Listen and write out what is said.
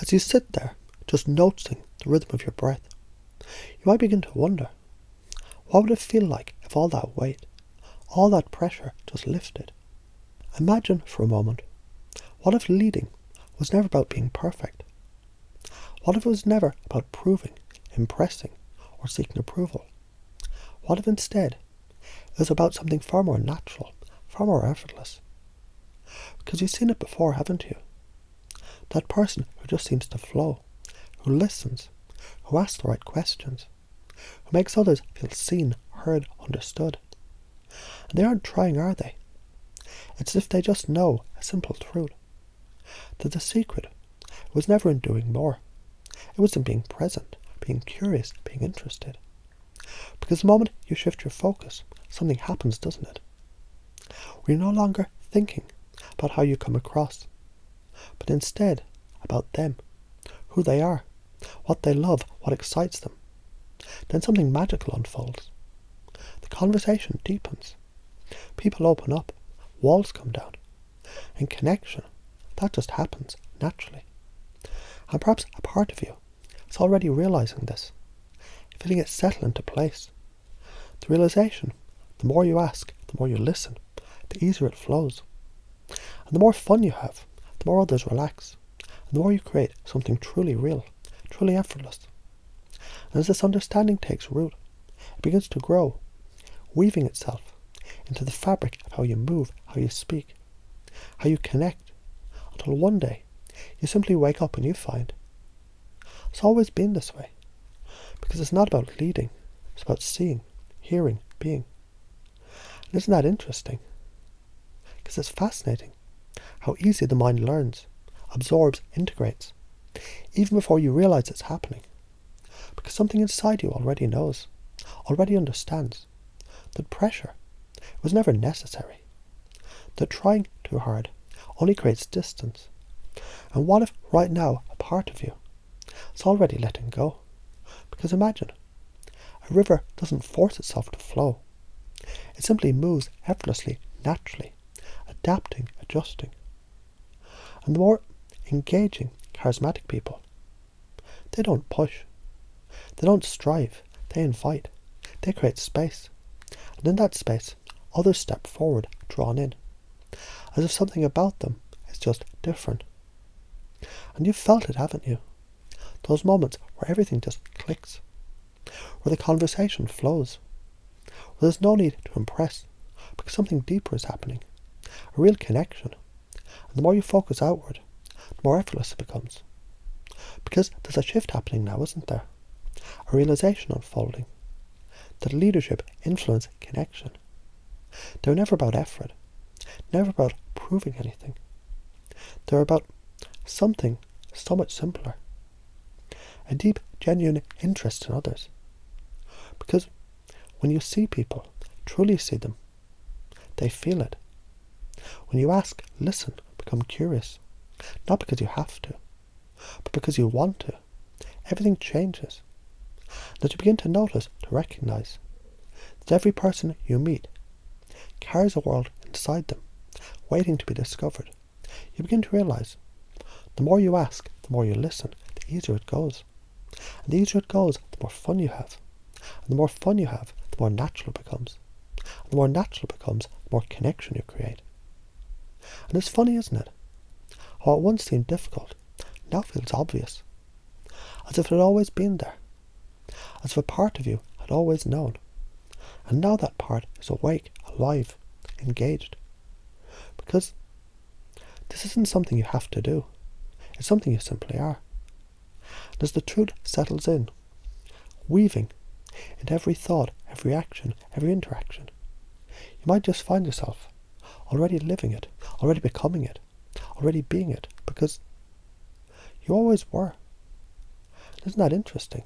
As you sit there, just noticing the rhythm of your breath, you might begin to wonder, what would it feel like if all that weight, all that pressure just lifted? Imagine for a moment, what if leading was never about being perfect? What if it was never about proving, impressing, or seeking approval? What if instead it was about something far more natural, far more effortless? Because you've seen it before, haven't you? That person who just seems to flow, who listens, who asks the right questions, who makes others feel seen, heard, understood. And they aren't trying, are they? It's as if they just know a simple truth. That the secret was never in doing more. It was in being present, being curious, being interested. Because the moment you shift your focus, something happens, doesn't it? We're no longer thinking about how you come across, but instead about them, who they are, what they love, what excites them. Then something magical unfolds. The conversation deepens. People open up. Walls come down. And connection, that just happens naturally. And perhaps a part of you is already realizing this, feeling it settle into place. The realization, the more you ask, the more you listen, the easier it flows. And the more fun you have, the more others relax, and the more you create something truly real, truly effortless. And as this understanding takes root, it begins to grow, weaving itself into the fabric of how you move, how you speak, how you connect, until one day you simply wake up and you find it's always been this way. Because it's not about leading, it's about seeing, hearing, being. And isn't that interesting? Because it's fascinating how easy the mind learns, absorbs, integrates, even before you realize it's happening. Because something inside you already knows, already understands, that pressure was never necessary, that trying too hard only creates distance. And what if right now a part of you is already letting go? Because imagine, a river doesn't force itself to flow. It simply moves effortlessly, naturally, adapting, adjusting. And the more engaging, charismatic people, they don't push, they don't strive, they invite, they create space. And in that space, others step forward, drawn in, as if something about them is just different. And you've felt it, haven't you? Those moments where everything just clicks, where the conversation flows, where there's no need to impress, because something deeper is happening, a real connection. And the more you focus outward, the more effortless it becomes. Because there's a shift happening now, isn't there? A realization unfolding. That leadership, influence, connection, they're never about effort, never about proving anything. They're about something so much simpler. A deep, genuine interest in others. Because when you see people, truly see them, they feel it. When you ask, listen, become curious, not because you have to, but because you want to, everything changes. That you begin to notice, to recognize, that every person you meet carries a world inside them, waiting to be discovered. You begin to realize, the more you ask, the more you listen, the easier it goes. And the easier it goes, the more fun you have. And the more fun you have, the more natural it becomes. And the more natural it becomes, the more connection you create. And it's funny, isn't it? How it once seemed difficult, now feels obvious. As if it had always been there. As if a part of you had always known. And now that part is awake, alive, engaged. Because this isn't something you have to do. It's something you simply are. And as the truth settles in, weaving into every thought, every action, every interaction, you might just find yourself already living it, already becoming it, already being it, because you always were. Isn't that interesting?